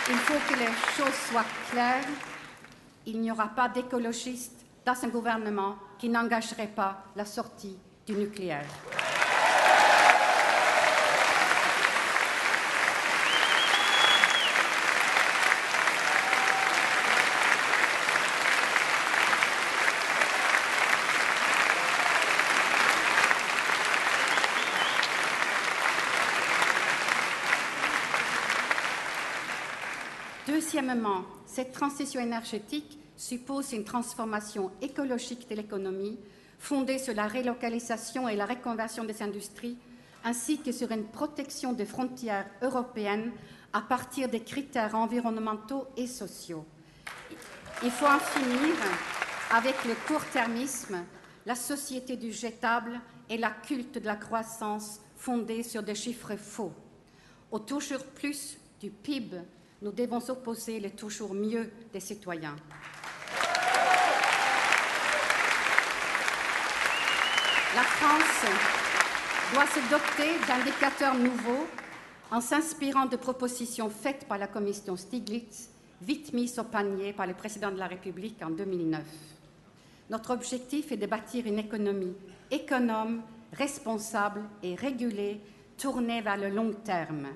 Il faut que les choses soient claires. Il n'y aura pas d'écologistes dans un gouvernement qui n'engagerait pas la sortie du nucléaire. Deuxièmement, cette transition énergétique suppose une transformation écologique de l'économie fondée sur la relocalisation et la reconversion des industries, ainsi que sur une protection des frontières européennes à partir des critères environnementaux et sociaux. Il faut en finir avec le court-termisme, la société du jetable et la culte de la croissance fondée sur des chiffres faux. Au toujours plus du PIB, nous devons opposer le toujours mieux des citoyens. La France doit se doter d'indicateurs nouveaux en s'inspirant de propositions faites par la commission Stiglitz, vite mises au panier par le président de la République en 2009. Notre objectif est de bâtir une économie économe, responsable et régulée, tournée vers le long terme.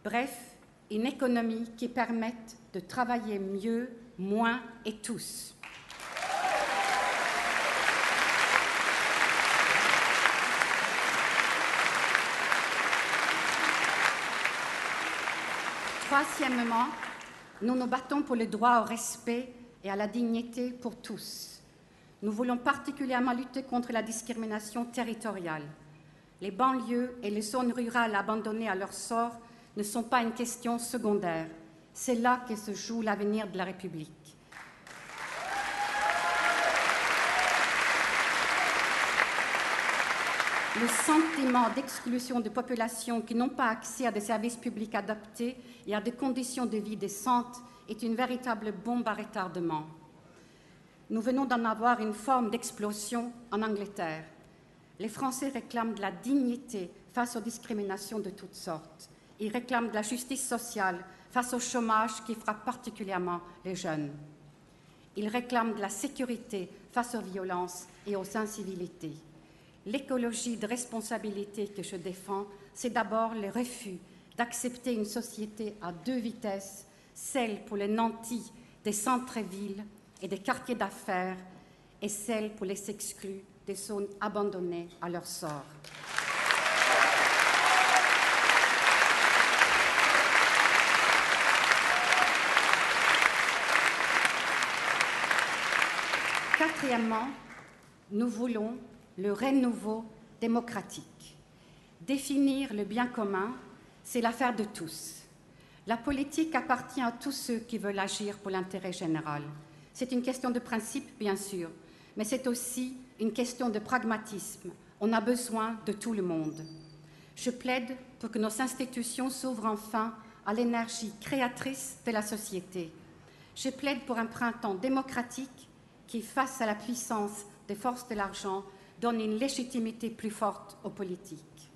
Bref, une économie qui permette de travailler mieux, moins et tous. Troisièmement, nous nous battons pour le droit au respect et à la dignité pour tous. Nous voulons particulièrement lutter contre la discrimination territoriale. Les banlieues et les zones rurales abandonnées à leur sort ne sont pas une question secondaire. C'est là que se joue l'avenir de la République. Le sentiment d'exclusion de populations qui n'ont pas accès à des services publics adaptés et à des conditions de vie décentes est une véritable bombe à retardement. Nous venons d'en avoir une forme d'explosion en Angleterre. Les Français réclament de la dignité face aux discriminations de toutes sortes. Ils réclament de la justice sociale face au chômage qui frappe particulièrement les jeunes. Ils réclament de la sécurité face aux violences et aux incivilités. L'écologie de responsabilité que je défends, c'est d'abord le refus d'accepter une société à deux vitesses, celle pour les nantis des centres-villes et des quartiers d'affaires et celle pour les exclus des zones abandonnées à leur sort. Quatrièmement, nous voulons le renouveau démocratique. Définir le bien commun, c'est l'affaire de tous. La politique appartient à tous ceux qui veulent agir pour l'intérêt général. C'est une question de principe, bien sûr, mais c'est aussi une question de pragmatisme. On a besoin de tout le monde. Je plaide pour que nos institutions s'ouvrent enfin à l'énergie créatrice de la société. Je plaide pour un printemps démocratique qui, face à la puissance des forces de l'argent, donne une légitimité plus forte aux politiques.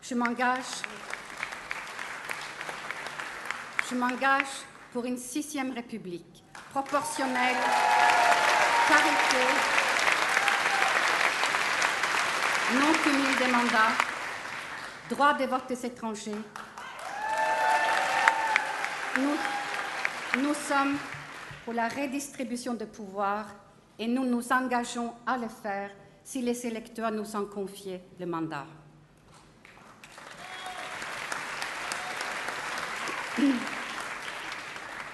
Je m'engage pour une 6e République proportionnelle, parité, non cumul des mandats, droit de vote des étrangers. Nous sommes pour la redistribution de pouvoir et nous nous engageons à le faire si les électeurs nous ont confié le mandat.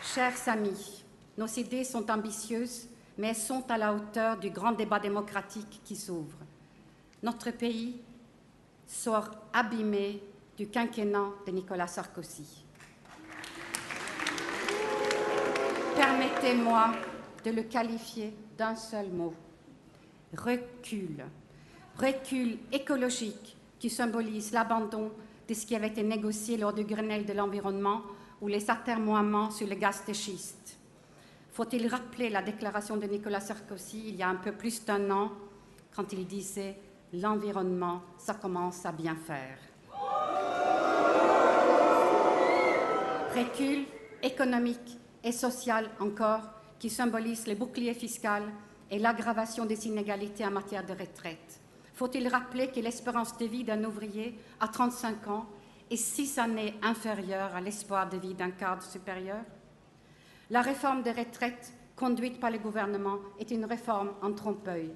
Chers amis, nos idées sont ambitieuses, mais elles sont à la hauteur du grand débat démocratique qui s'ouvre. Notre pays sort abîmé du quinquennat de Nicolas Sarkozy. Permettez-moi de le qualifier d'un seul mot. Recul. Recul écologique qui symbolise l'abandon de ce qui avait été négocié lors du Grenelle de l'environnement ou les atermoiements sur le gaz de schiste. Faut-il rappeler la déclaration de Nicolas Sarkozy il y a un peu plus d'1 an quand il disait « L'environnement, ça commence à bien faire ». Recul économique et social encore, qui symbolise le bouclier fiscal et l'aggravation des inégalités en matière de retraite. Faut-il rappeler que l'espérance de vie d'un ouvrier à 35 ans est 6 années inférieure à l'espoir de vie d'un cadre supérieur? La réforme des retraites conduite par le gouvernement est une réforme en trompe-l'œil.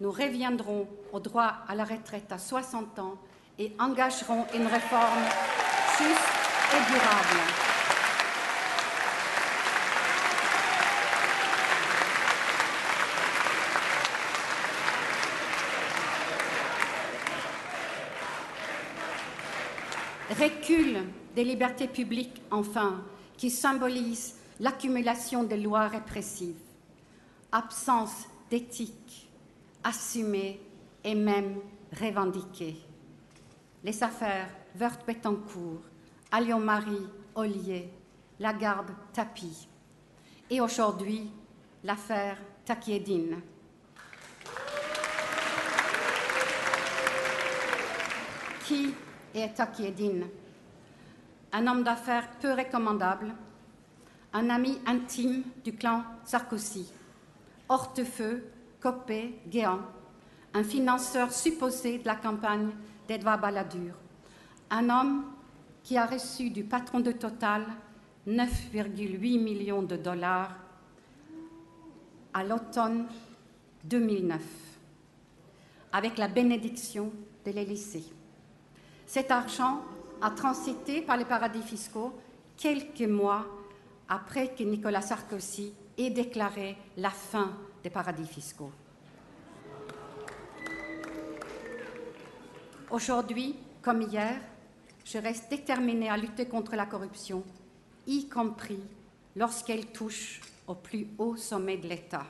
Nous reviendrons au droit à la retraite à 60 ans et engagerons une réforme juste et durable. Recul des libertés publiques, enfin, qui symbolise l'accumulation de lois répressives. Absence d'éthique, assumée et même revendiquée. Les affaires Woerth-Bettencourt, Alliot-Marie, Ollier, Lagarde, Tapie. Et aujourd'hui, l'affaire Taqi-Eddine. Qui est Taqi-Eddine? Un homme d'affaires peu recommandable, un ami intime du clan Sarkozy, Hortefeux, Copé, Guéant, un financeur supposé de la campagne d'Edouard Balladur, un homme qui a reçu du patron de Total 9,8 millions de dollars à l'automne 2009, avec la bénédiction de l'Élysée. Cet argent a transité par les paradis fiscaux quelques mois après que Nicolas Sarkozy ait déclaré la fin des paradis fiscaux. Aujourd'hui, comme hier, je reste déterminée à lutter contre la corruption, y compris lorsqu'elle touche au plus haut sommet de l'État.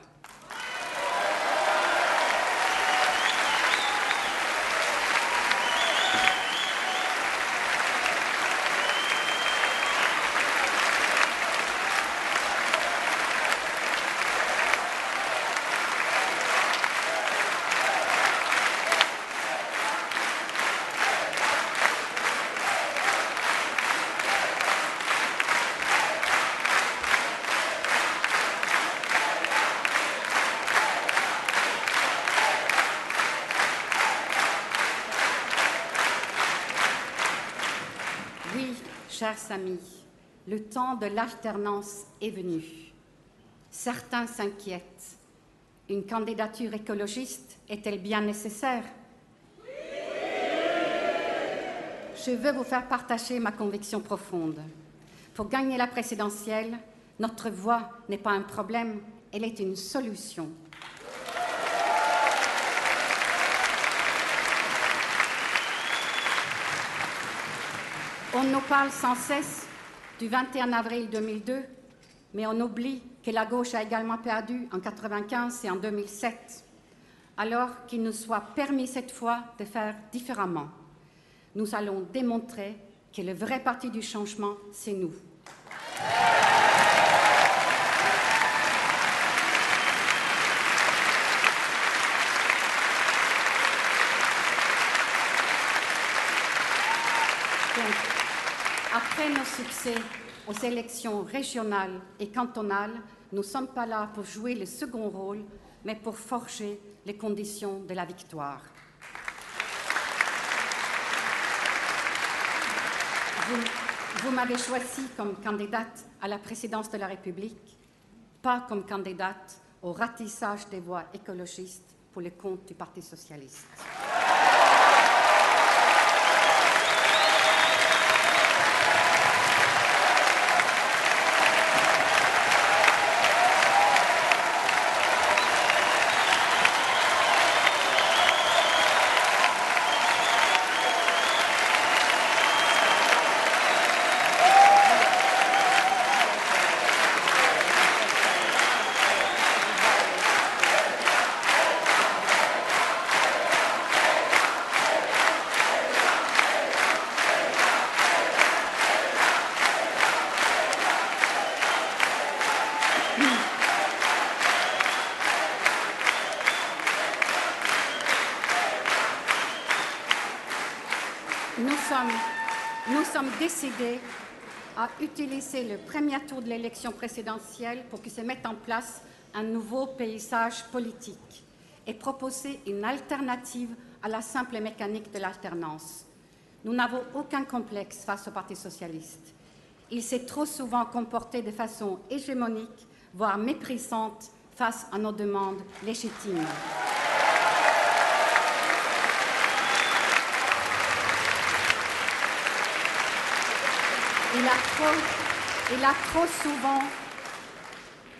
Chers amis, le temps de l'alternance est venu. Certains s'inquiètent. Une candidature écologiste est-elle bien nécessaire? Je veux vous faire partager ma conviction profonde. Pour gagner la présidentielle, notre voix n'est pas un problème, elle est une solution. On nous parle sans cesse du 21 avril 2002, mais on oublie que la gauche a également perdu en 1995 et en 2007. Alors qu'il nous soit permis cette fois de faire différemment. Nous allons démontrer que le vrai parti du changement, c'est nous. Après nos succès aux élections régionales et cantonales, nous ne sommes pas là pour jouer le second rôle, mais pour forger les conditions de la victoire. Vous m'avez choisi comme candidate à la présidence de la République, pas comme candidate au ratissage des voix écologistes pour le compte du Parti socialiste. Nous sommes décidés a utilisé le premier tour de l'élection présidentielle pour que se mette en place un nouveau paysage politique et proposer une alternative à la simple mécanique de l'alternance. Nous n'avons aucun complexe face au Parti socialiste. Il s'est trop souvent comporté de façon hégémonique, voire méprisante, face à nos demandes légitimes. Il a trop souvent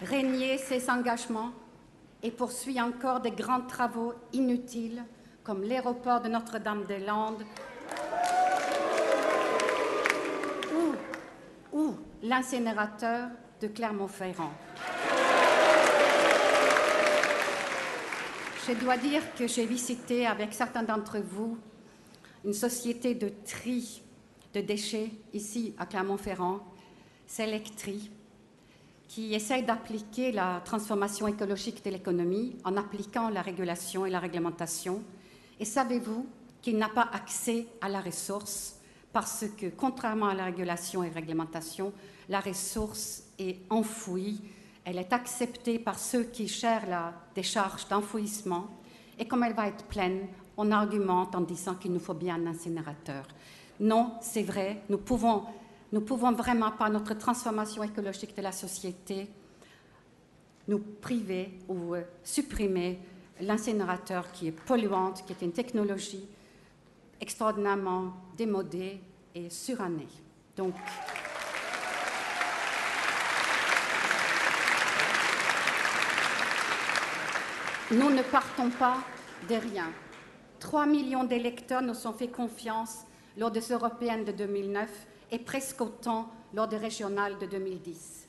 renié ses engagements et poursuit encore des grands travaux inutiles comme l'aéroport de Notre-Dame-des-Landes ou l'incinérateur de Clermont-Ferrand. Je dois dire que j'ai visité avec certains d'entre vous une société de tri de déchets ici à Clermont-Ferrand, Selectri, qui essaye d'appliquer la transformation écologique de l'économie en appliquant la régulation et la réglementation. Et savez-vous qu'il n'a pas accès à la ressource parce que, contrairement à la régulation et la réglementation, la ressource est enfouie, elle est acceptée par ceux qui gèrent la décharge d'enfouissement, et comme elle va être pleine, on argumente en disant qu'il nous faut bien un incinérateur. Non, c'est vrai, nous pouvons vraiment, par notre transformation écologique de la société, nous priver ou supprimer l'incinérateur qui est polluante, qui est une technologie extraordinairement démodée et surannée. Donc, nous ne partons pas de rien. 3 millions d'électeurs nous ont fait confiance lors des européennes de 2009 et presque autant lors des régionales de 2010.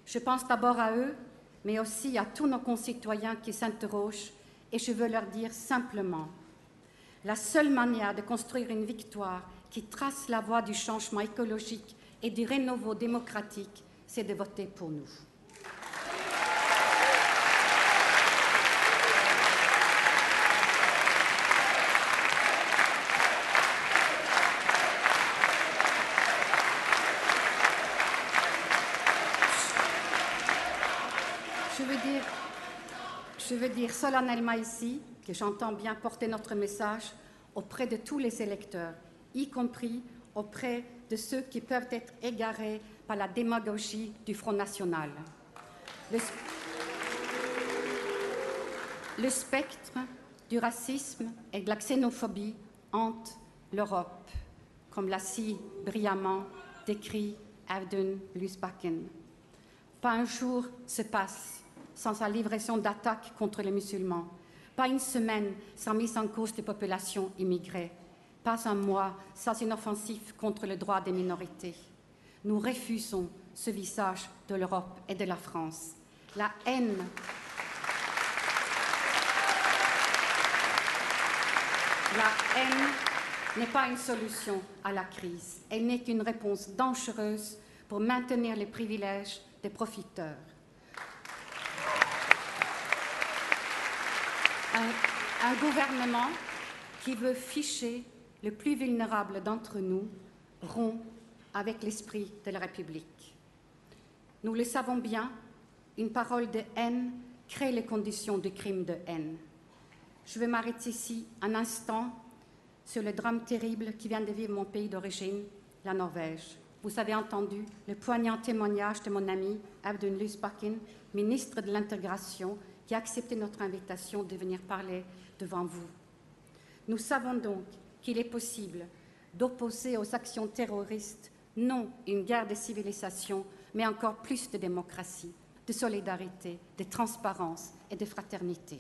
Je pense d'abord à eux, mais aussi à tous nos concitoyens qui s'interrogent, et je veux leur dire simplement, la seule manière de construire une victoire qui trace la voie du changement écologique et du renouveau démocratique, c'est de voter pour nous. Je veux dire solennellement ici que j'entends bien porter notre message auprès de tous les électeurs, y compris auprès de ceux qui peuvent être égarés par la démagogie du Front National. Le spectre du racisme et de la xénophobie hante l'Europe, comme l'a si brillamment décrit Audun Lysbakken. Pas un jour se passe sans sa livraison d'attaques contre les musulmans, pas une semaine sans mise en cause des populations immigrées, pas un mois sans une offensive contre le droit des minorités. Nous refusons ce visage de l'Europe et de la France. La haine n'est pas une solution à la crise. Elle n'est qu'une réponse dangereuse pour maintenir les privilèges des profiteurs. Un gouvernement qui veut ficher le plus vulnérable d'entre nous rompt avec l'esprit de la République. Nous le savons bien, une parole de haine crée les conditions du crime de haine. Je vais m'arrêter ici un instant sur le drame terrible qui vient de vivre mon pays d'origine, la Norvège. Vous avez entendu le poignant témoignage de mon ami Audun Lysbakken, ministre de l'Intégration, qui a accepté notre invitation de venir parler devant vous. Nous savons donc qu'il est possible d'opposer aux actions terroristes non une guerre de civilisation, mais encore plus de démocratie, de solidarité, de transparence et de fraternité.